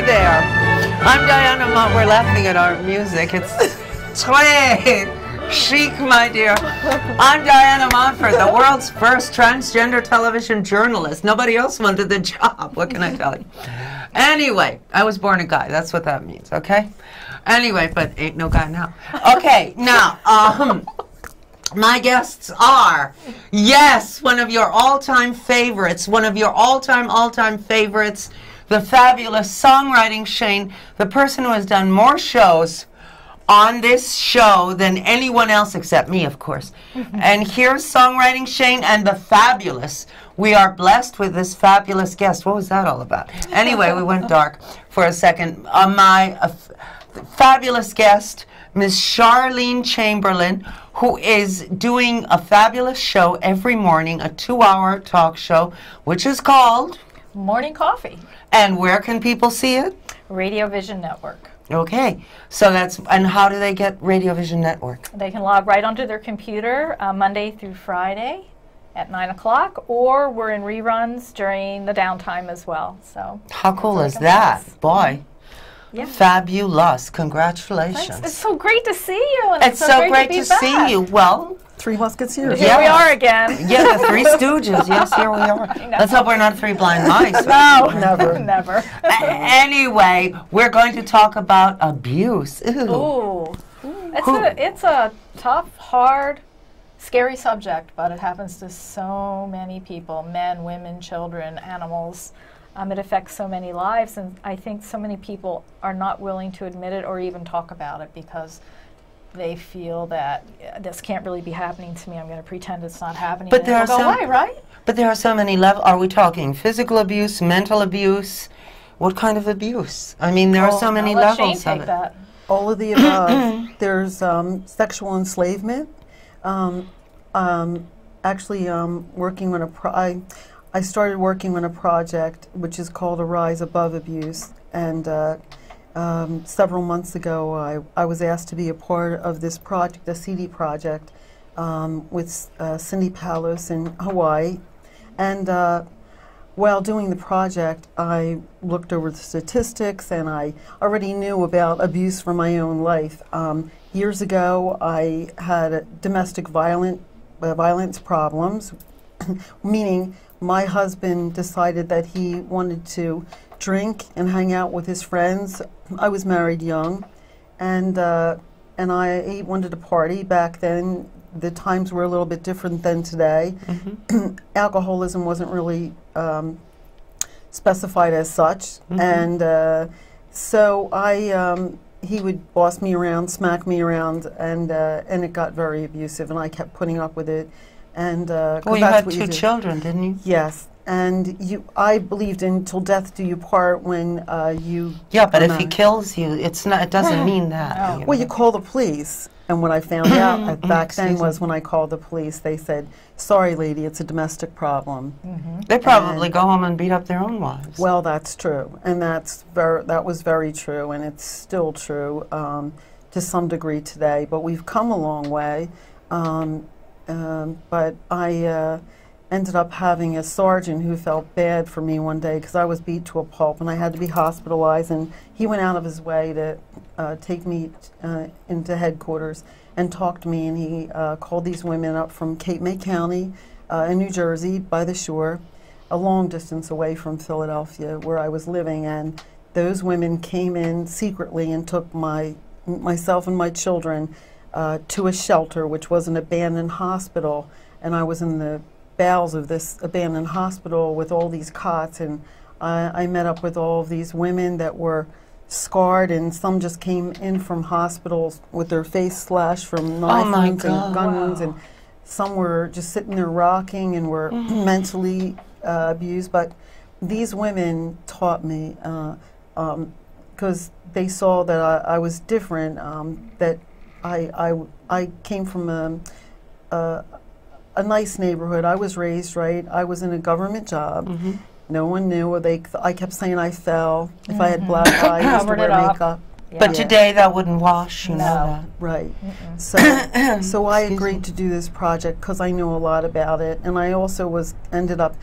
there. I'm Diana Mont. We're laughing at our music. It's très chic, my dear. I'm Diana Montford, the world's first transgender television journalist. Nobody else wanted the job. What can I tell you? Anyway, I was born a guy. That's what that means, okay? Anyway, but ain't no guy now. Okay, now, my guests are, yes, one of your all-time favorites, the fabulous songwriting Shane, the person who has done more shows on this show than anyone else except me, of course. And here's songwriting Shane and the fabulous. We are blessed with this fabulous guest. What was that all about? Anyway, we went dark for a second. My fabulous guest, Miss Charlene Chamberlain, who is doing a fabulous show every morning, a 2-hour talk show, which is called Morning Coffee. And where can people see it? Radio Vision Network. Okay, so that's, and how do they get Radio Vision Network? They can log right onto their computer Monday through Friday at 9 o'clock, or we're in reruns during the downtime as well. So how cool is that? Boy. Yeah. Fabulous. Congratulations. Thanks. It's so great to see you. And it's so great to see you. Well, Three Musketeers. Here we are again. Yeah, the Three Stooges. Yes, here we are. Let's hope we're not three blind mice. No, never. Never. Anyway, we're going to talk about abuse. Ooh. It's a tough, hard, scary subject, but it happens to so many people, men, women, children, animals. It affects so many lives, and I think so many people are not willing to admit it or even talk about it because they feel that this can't really be happening to me. I'm going to pretend it's not happening. But there are go away, right? But there are so many levels. Are we talking physical abuse, mental abuse? What kind of abuse? I mean, there are so many levels of it. That. All of the above. There's sexual enslavement. Actually, working on I started working on a project which is called A Rise Above Abuse, and several months ago I was asked to be a part of this project, a CD project, with Cindy Palos in Hawaii. And while doing the project, I looked over the statistics, and I already knew about abuse from my own life. Years ago, I had domestic violence problems, meaning my husband decided that he wanted to drink and hang out with his friends. I was married young, and I wanted to party. Back then, the times were a little bit different than today. Alcoholism wasn't really specified as such, and so he would boss me around, smack me around, and it got very abusive, and I kept putting up with it. And well, you had two children, didn't you? Yes, and I believed in till death do you part when you. Yeah, but if he kills you, it's not. It doesn't mean that. No. Well, you call the police, and what I found out back then was when I called the police, they said, "Sorry, lady, it's a domestic problem." They probably go home and beat up their own wives. Well, that's true, and that was very true, and it's still true to some degree today. But we've come a long way. But I ended up having a sergeant who felt bad for me one day because I was beat to a pulp and I had to be hospitalized, and he went out of his way to take me into headquarters and talk to me, and he called these women up from Cape May County in New Jersey by the shore, a long distance away from Philadelphia where I was living, and those women came in secretly and took myself and my children to a shelter, which was an abandoned hospital, and I was in the bowels of this abandoned hospital with all these cots, and I met up with all of these women that were scarred, and some just came in from hospitals with their face slashed from knife wounds and gun wounds, and some were just sitting there rocking and were mentally abused. But these women taught me, because they saw that I was different, that I came from a nice neighborhood. I was raised right. I was in a government job. No one knew. I kept saying I fell. If I had black eye, I used to wear makeup. Yeah. But today that wouldn't wash, you know that. Right. So I agreed to do this project because I knew a lot about it, and I also ended up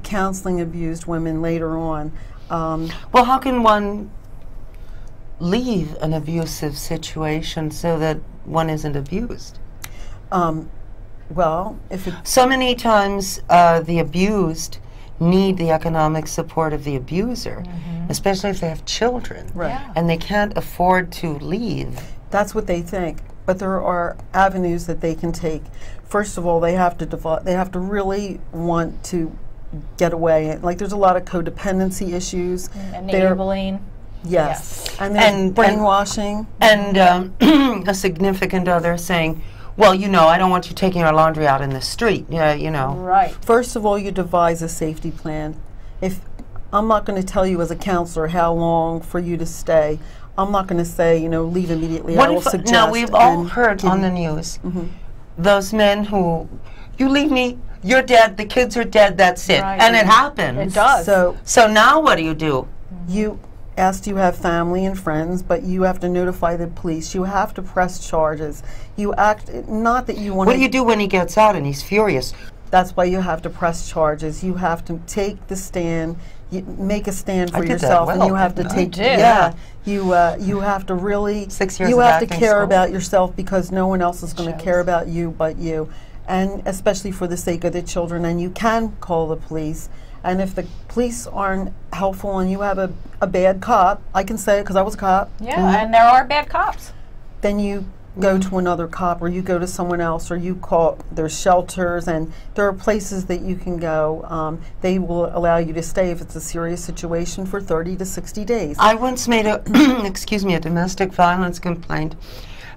counseling abused women later on. Well, how can one leave an abusive situation so that one isn't abused? Well, if it, So many times the abused need the economic support of the abuser, especially if they have children, Right. Yeah. and they can't afford to leave. that's what they think, but there are avenues that they can take. First of all, they have to they have to really want to get away. Like there's a lot of codependency issues. They're- Enabling. Yes, Yes. and there's And- brainwashing. And a significant other saying, well, you know, I don't want you taking our laundry out in the street. Yeah, you know. Right. First of all, you devise a safety plan. If I'm not going to tell you as a counselor how long for you to stay, I'm not going to say, you know, leave immediately. I will suggest. Now, we've all and heard give on you- the news those men who, you leave me, you're dead, the kids are dead, that's it. Right. And it happens. It does. So now what do? you asked, you have family and friends, but you have to notify the police. You have to press charges. You act, not that you want What do you do when he gets out and he's furious? That's why you have to press charges. You have to take the stand, make a stand I for did that yourself, and well, you have to didn't I? take. You did. Yeah, you have to really. 6 years You of have to acting care school. about yourself because no one else is going to shows. care about you but you, and especially for the sake of the children. And you can call the police. And if the police aren't helpful and you have a bad cop, I can say it because I was a cop. Yeah, and there are bad cops. Then you go to another cop, or you go to someone else, or you call. There's shelters, and there are places that you can go. They will allow you to stay if it's a serious situation for 30 to 60 days. I once made a, excuse me, a domestic violence complaint,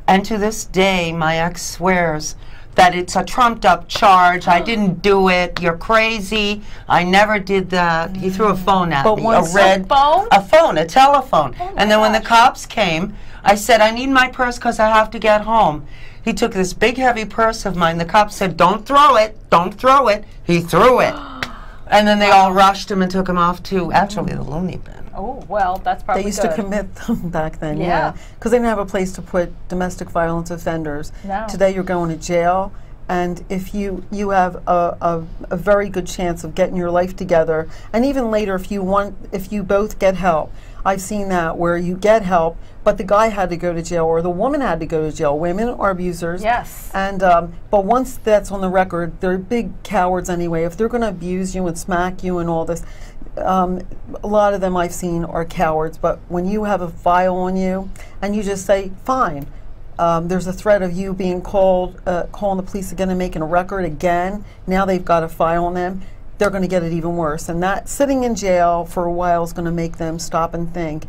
and to this day my ex swears that it's a trumped up charge. I didn't do it. You're crazy. I never did that. He threw a phone at But me, once- A phone? a telephone. Oh my And then when the gosh. cops came, I said, I need my purse because I have to get home. He took this big heavy purse of mine. The cop said, don't throw it, don't throw it. He threw it. And then they all rushed him and took him off to, actually, the loony bin. Oh, well, that's probably They used good. to commit them back then, Yeah. because they didn't have a place to put domestic violence offenders. No. Today you're going to jail, and if you have a very good chance of getting your life together, and even later if you both get help. I've seen that where you get help, but the guy had to go to jail or the woman had to go to jail. Women are abusers. Yes. And but once that's on the record, they're big cowards anyway. If they're going to abuse you and smack you and all this, a lot of them I've seen are cowards. But when you have a file on you and you just say, fine, there's a threat of you being called, calling the police again and making a record again. Now they've got a file on them. They're going to get it even worse. And that sitting in jail for a while is going to make them stop and think.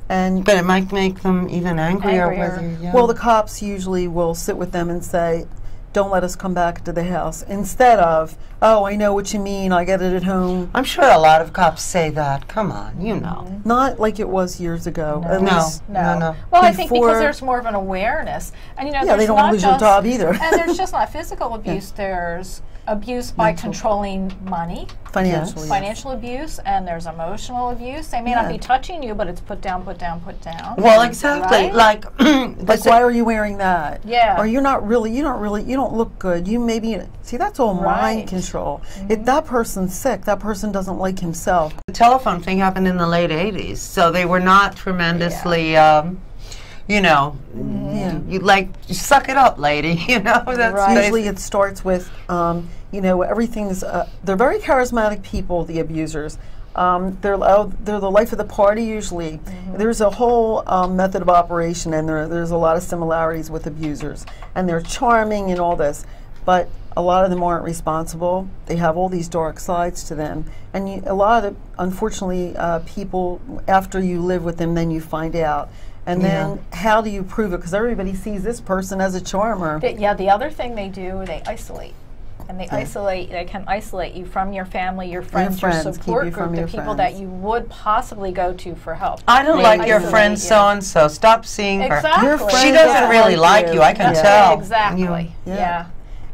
And But it might make them even angrier. Angrier. With you, yeah. well, the cops usually will sit with them and say, don't let us come back to the house. Instead of, oh, I know what you mean, I get it at home. I'm sure a lot of cops say that. Come on, you know. Not like it was years ago. At No. least, No. Well, I think because Before- there's more of an awareness. And, you know, yeah, there's they don't not want to lose their just, job either. and there's just not physical abuse. There's abuse by Mental. controlling money, Financially. financial abuse, and there's emotional abuse. They may not Yeah. be touching you, but it's put down, put down, put down. Well, exactly. Right? Like, Like, why are you wearing that? Yeah. Or you don't look good. You maybe, see, that's all Right. mind control. If that person's sick, that person doesn't like himself. the telephone thing happened in the late 80s, so they were not tremendously, you know, you like, suck it up, lady, you know. That's Right. Usually it starts with, you know, everything's, they're very charismatic people, the abusers. They're the life of the party usually. There's a whole method of operation, and there's a lot of similarities with abusers. And they're charming and all this. But a lot of them aren't responsible. They have all these dark sides to them. And a lot of, unfortunately, people, after you live with them, then you find out. And then how do you prove it? Because everybody sees this person as a charmer. The other thing they do, they isolate. And they can isolate you from your family, your friends, your friends, keep support you group, from the your people friends. that you would possibly go to for help. I don't They like your isolate friend you. so-and-so. Stop seeing her. Exactly. Your friend She Yeah. doesn't really like you, I can Yeah. tell. Exactly. You- Yeah.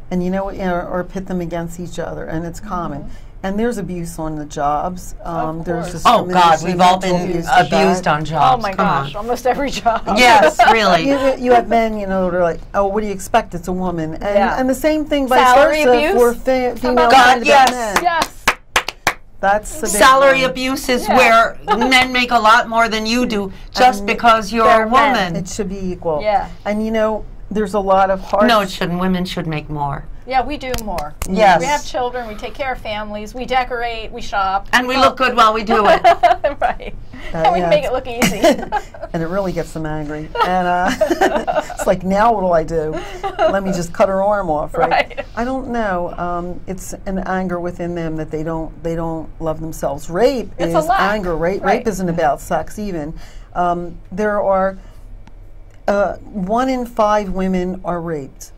And you know what, or pit them against each other, and it's common. And there's abuse on the jobs. There's course. Oh, God, discrimination, we've all mental been abuse to abused that. on jobs. Oh my Come gosh, on. almost every job. Yes, really. You have men, you know, that are like, oh, what do you expect? It's a woman. And, Yeah. and the same thing vice Salary versa abuse? for How female about God, candidates yes. men. Yes. That's the big Salary one. abuse is where men make a lot more than you do just because you're a woman. It should be equal. Yeah. And you know, there's a lot of hard. No, it shouldn't. Women should make more. Yeah, we do more. Yes. We have children, we take care of families, we decorate, we shop. And we look good while we do it. Right. And we make it look easy. And it really gets them angry. And it's like, now what do I do? Let me just cut her arm off, right? I don't know. It's an anger within them that they don't love themselves. Rape is anger. Rape isn't about sex even. There are 1 in 5 women are raped.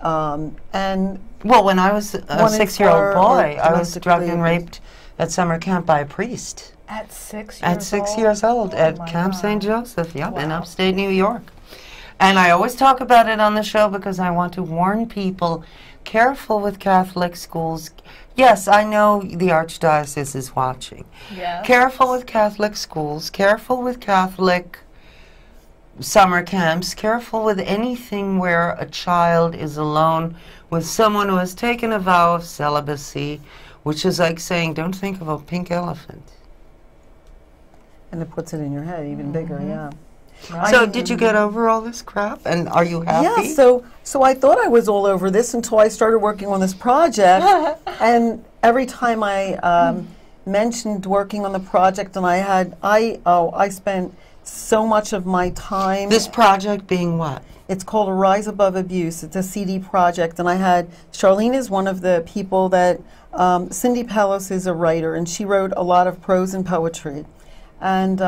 And well, when I was a 6-year-old boy, I was drugged and raped at summer camp by a priest. At 6 years old? At 6 years old, at Camp St. Joseph, in upstate New York. And I always talk about it on the show because I want to warn people, careful with Catholic schools. Yes, I know the Archdiocese is watching. Yes. Careful with Catholic schools, careful with Catholic summer camps, careful with anything where a child is alone with someone who has taken a vow of celibacy, which is like saying, don't think of a pink elephant. And it puts it in your head even bigger, yeah. Right. So did you get over all this crap, and are you happy? Yeah, so I thought I was all over this until I started working on this project, and every time I mentioned working on the project, and I spent so much of my time. This project being what? It's called Rise Above Abuse. It's a CD project, and I had Charlene is one of the people that Cindy Palos is a writer, and she wrote a lot of prose and poetry, and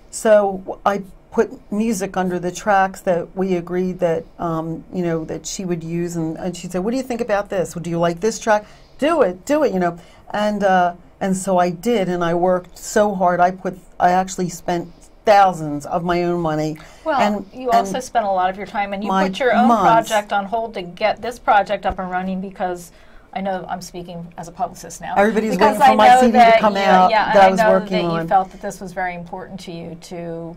so I put music under the tracks that we agreed that you know, that she would use, and she said, "What do you think about this? Well, do you like this track? Do it, you know." And so I did, and I worked so hard. I actually spent thousands of my own money. Well, and you also spent a lot of your time, and you put your own project on hold to get this project up and running, because I know I'm speaking as a publicist now. Everybody's waiting for my CD to come out that I was working on. You felt that this was very important to you to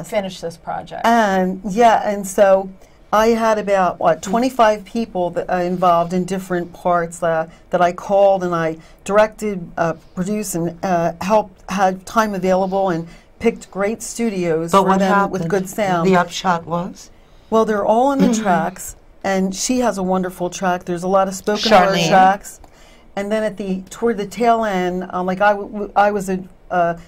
finish this project. And and so I had about 25 people that involved in different parts that I called, and I directed, produced, and had time available, and picked great studios for them with good sound. The upshot was? Well, they're all in the tracks, and she has a wonderful track. There's a lot of spoken word tracks. And then toward the tail end, like I was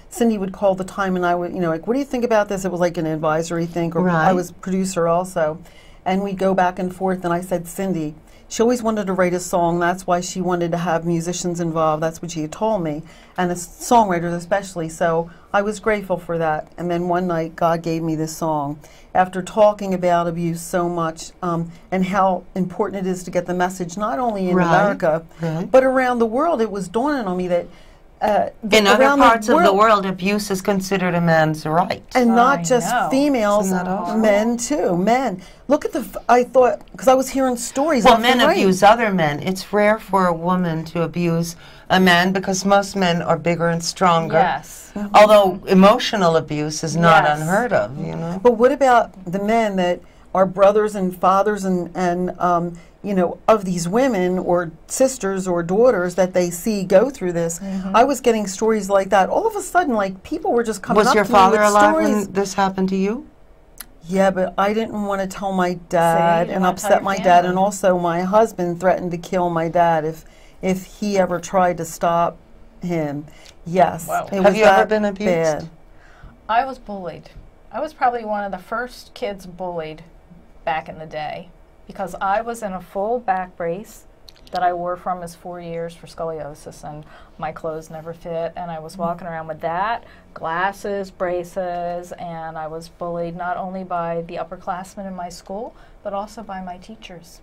Cindy would call the time, and I would, like, what do you think about this? It was like an advisory thing, or I was producer also. And we'd go back and forth, and I said, Cindy, she always wanted to write a song. That's why she wanted to have musicians involved. That's what she had told me, and songwriters especially. So I was grateful for that. And then one night, God gave me this song. After talking about abuse so much, and how important it is to get the message, not only in America, but around the world, it was dawning on me that in other parts of the world, abuse is considered a man's right. And not just females, men too. Men. Look at I thought, because I was hearing stories. Well, men abuse other men. It's rare for a woman to abuse a man because most men are bigger and stronger. Yes. Although emotional abuse is not unheard of, But what about the men that are brothers and fathers and of these women or sisters or daughters that they see go through this? I was getting stories like that. All of a sudden, like, people were just coming up to me with stories. Was your father alive when this happened to you? Yeah, but I didn't want to tell my dad and upset my dad, and also my husband threatened to kill my dad if he ever tried to stop him. Yes. Wow. Have you ever been abused? Bad. I was bullied. I was probably one of the first kids bullied back in the day, because I was in a full back brace that I wore for almost 4 years for scoliosis, and my clothes never fit, and I was walking around with that, glasses, braces, and I was bullied not only by the upperclassmen in my school, but also by my teachers.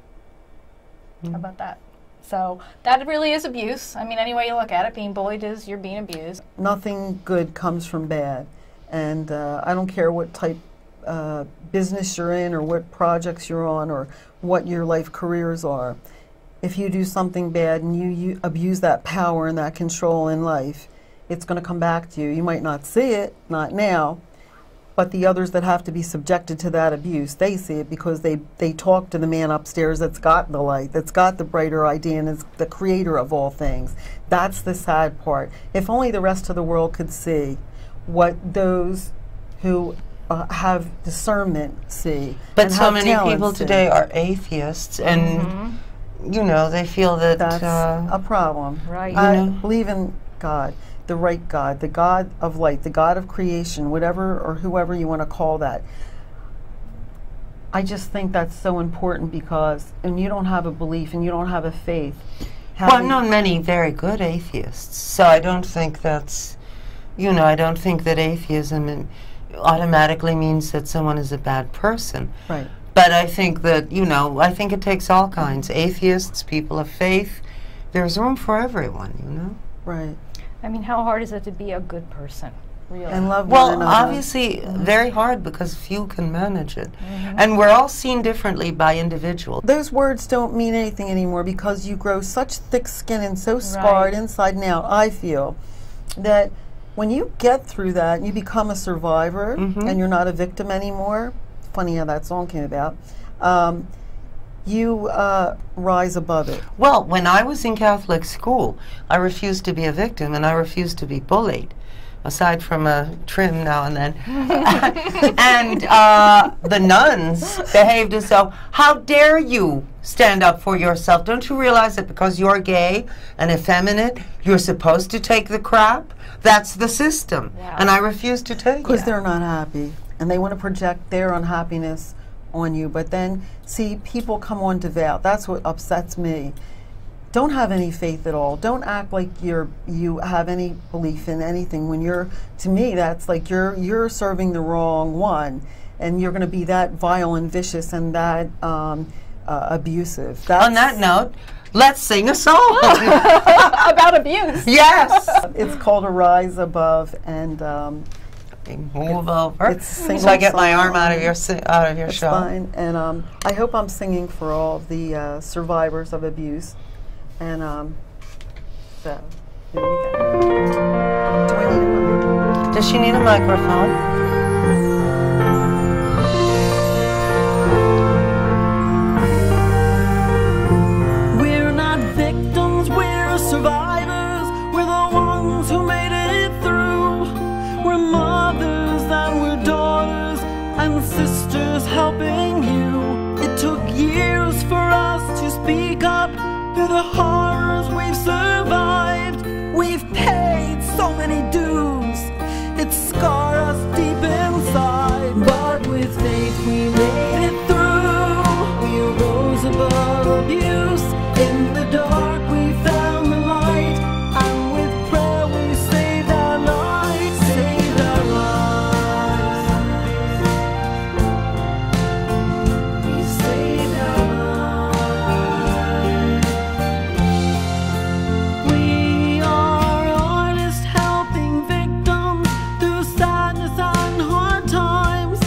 How about that? So that really is abuse. I mean, any way you look at it, being bullied is you're being abused. Nothing good comes from bad, and I don't care what type business you're in, or what projects you're on, or what your life careers are. If you do something bad and you abuse that power and that control in life, it's going to come back to you. You might not see it, not now, but the others that have to be subjected to that abuse, they see it because they talk to the man upstairs that's got the light, that's got the brighter idea, and is the creator of all things. That's the sad part. If only the rest of the world could see what those who have discernment see. But so many people today are atheists, and you know, they feel that that's a problem. Right. I believe in God, the right God, the God of light, the God of creation, whatever or whoever you want to call that. I just think that's so important because, and you don't have a belief and you don't have a faith. Well, I've known many very good atheists, so I don't think that's, you know, I don't think that atheism automatically means that someone is a bad person. Right. But I think that, you know, I think it takes all kinds. Atheists, people of faith, there's room for everyone, you know? Right. I mean, how hard is it to be a good person? Really? And love one Well, another. obviously, very hard because few can manage it. And we're all seen differently by individuals. Those words don't mean anything anymore because you grow such thick skin and so scarred inside and out, I feel, that when you get through that and you become a survivor and you're not a victim anymore, funny how that song came about, you rise above it. Well, when I was in Catholic school, I refused to be a victim and I refused to be bullied, aside from a trim now and then. And the nuns behaved as though, how dare you stand up for yourself? Don't you realize that because you're gay and effeminate, you're supposed to take the crap? That's the system. Wow. And I refuse to take it. Because they're not happy and they want to project their unhappiness on you. But then, see, people come on devout. That's what upsets me. Don't have any faith at all. Don't act like you have any belief in anything. When you're, to me, that's like you're serving the wrong one, and you're going to be that vile and vicious and that abusive. That's on that note, let's sing a song About abuse. Yes. It's called "Arise Above," and move over. It's a so I get my song. arm out of your It's show. fine. And I hope I'm singing for all of the survivors of abuse. And so, here we go. Do I need a mic? Does she need a microphone? We're not victims, we're survivors. We're the ones who made it through. We're mothers and we're daughters and sisters helping you. It took years for us to speak up through the horrors we've survived. We've paid so many dues. It scarred us deep inside. But with faith we made it through. We rose above abuse. In the dark we found the light. And with prayer we saved our lives. Saved our lives. We saved our lives. We are artists helping victims through sadness and hard times.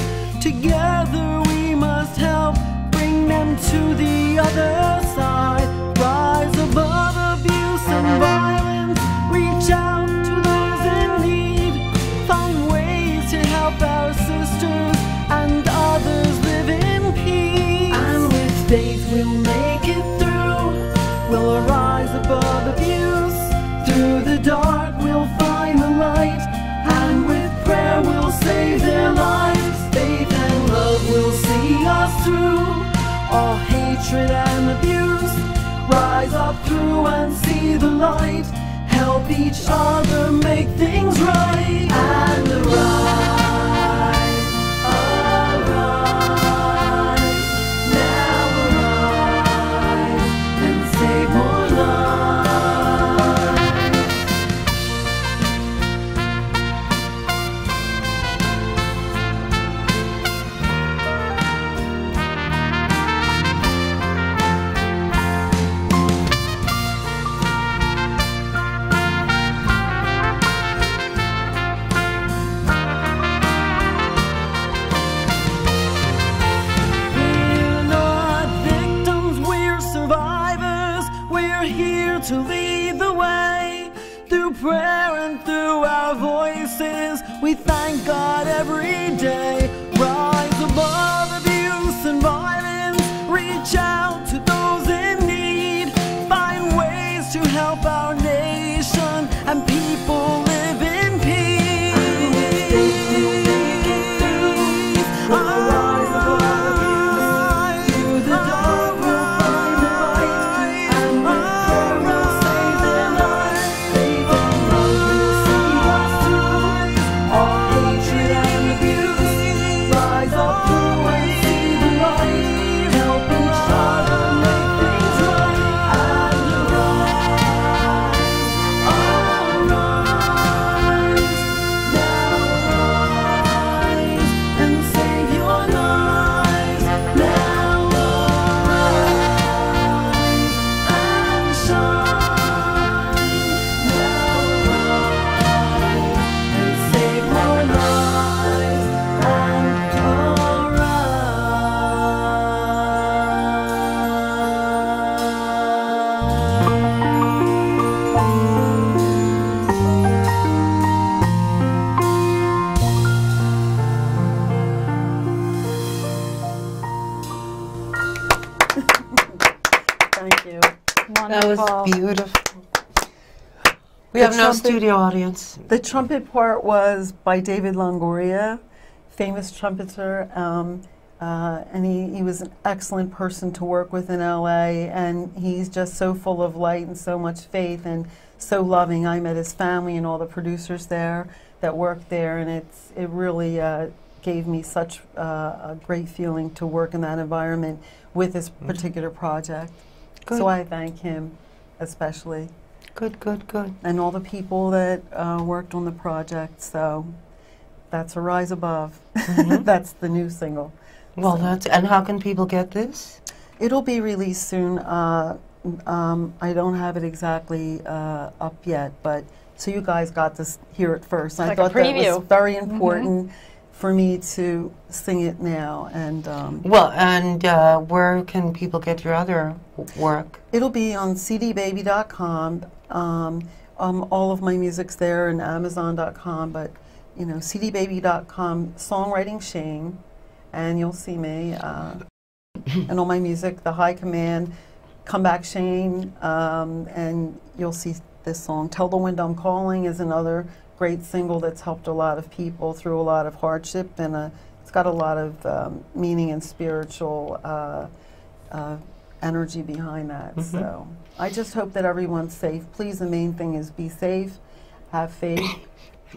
Together we must help bring them to the other side. Rise above abuse and violence. Reach out to those in need. Find ways to help our sisters and others live in peace. And with faith we'll make it through. We'll arise above abuse. Through the dark we'll find the light. And with prayer we'll save their lives. Faith and love will see us through all hatred and abuse. Rise up through and see the light. Help each other make things right. And arise, arise, now arise and save more lives. We're not victims, we're survivors. We're here to lead the way. Through prayer and through our voices, we thank God every day. That was beautiful. We have no studio audience. The trumpet part was by David Longoria, famous trumpeter, and he was an excellent person to work with in LA, and he's just so full of light and so much faith and so loving. I met his family and all the producers there that worked there, and it really gave me such a great feeling to work in that environment with this particular project. Good. So I thank him especially. Good, good, good. And all the people that worked on the project. So that's A Rise Above. That's the new single. Well, So and how can people get this? it'll be released soon. I don't have it exactly up yet, but so you guys got to hear it first. I Like a thought that preview. was very important for me to sing it now. And Well, and where can people get your other work? it'll be on cdbaby.com. All of my music's there, and Amazon.com, but you know, cdbaby.com, Songwriting Shane, and you'll see me and all my music, The High Command, Come Back Shane, and you'll see this song. Tell the Wind I'm Calling is another great single that's helped a lot of people through a lot of hardship, and it's got a lot of meaning and spiritual energy behind that. So I just hope that everyone's safe. Please, the main thing is be safe, have faith,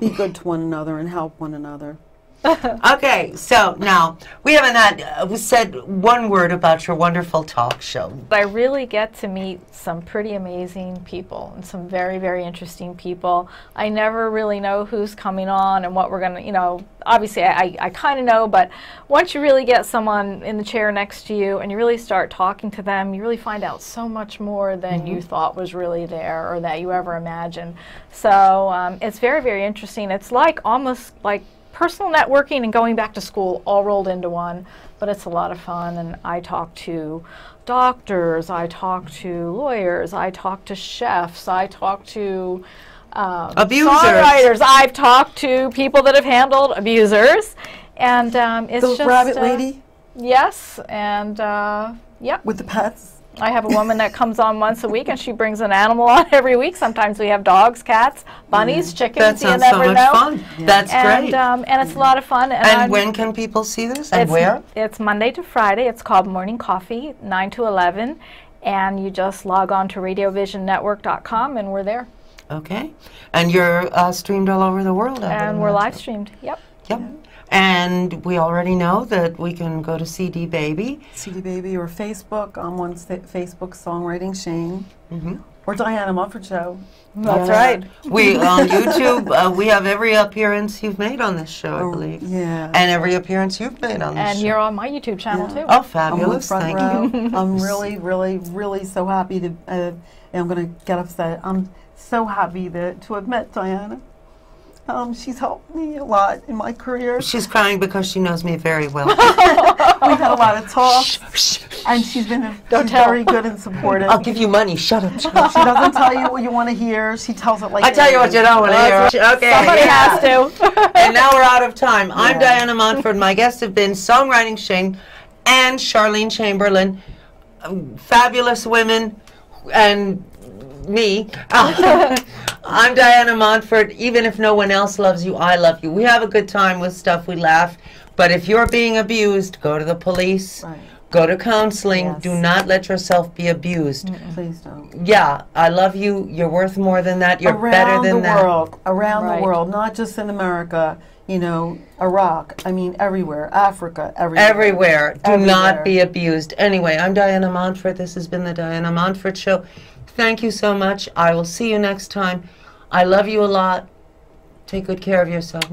be good to one another, and help one another. Okay, so now we haven't had we said one word about your wonderful talk show. I really get to meet some pretty amazing people and some very, very interesting people. I never really know who's coming on and what we're going to, you know, obviously I kind of know, but once you really get someone in the chair next to you and you really start talking to them, you really find out so much more than you thought was really there or that you ever imagined. So it's very, very interesting. It's like almost like personal networking and going back to school all rolled into one, but it's a lot of fun. And I talk to doctors, I talk to lawyers, I talk to chefs, I talk to Abusers. songwriters, I've talked to people that have handled abusers, and it's The just rabbit lady yes, and yeah. with the pets. I have a woman that comes on once a week, and she brings an animal on every week. Sometimes we have dogs, cats, bunnies, chickens. That You sounds so never much know. fun. That's great. And it's a lot of fun. And when can people see this, and where? It's Monday to Friday. It's called Morning Coffee, 9 to 11. And you just log on to radiovisionnetwork.com, and we're there. Okay. And you're streamed all over the world. And we're live streamed. Yep. Yep. And we already know that we can go to CD Baby. CD Baby or Facebook. I'm on Facebook, Songwriting Shane, or Diana Montford Show. That's right. We on YouTube. We have every appearance you've made on this show, I believe. Yeah. And every appearance you've made on this show. And you're on my YouTube channel, too. Oh, I'm on fabulous! front Thank row. you. I'm really, really, really so happy to. And I'm going to get upset. I'm so happy to have met Diana. She's helped me a lot in my career. She's crying because she knows me very well. We've had a lot of talks, and she's been very good and supportive. I'll give you money. Shut up. She doesn't tell you what you want to hear. She tells it like I tell you what you don't want to hear. Okay. Somebody has to. And now we're out of time. I'm Diana Montford. My guests have been Songwriting Shane and Charlene Chamberlain, fabulous women, and me. I'm Diana Montford. Even if no one else loves you, I love you. We have a good time with stuff. We laugh. But if you're being abused, go to the police. Right. Go to counseling. Yes. Do not let yourself be abused. Please don't. Yeah, I love you. You're worth more than that. You're better than that. Around Right. the world, not just in America. You know, Iraq. I mean, everywhere. Africa. Everywhere. Everywhere. Do Everywhere. not be abused. Anyway, I'm Diana Montford. This has been the Diana Montford Show. Thank you so much. I will see you next time. I love you a lot. Take good care of yourself.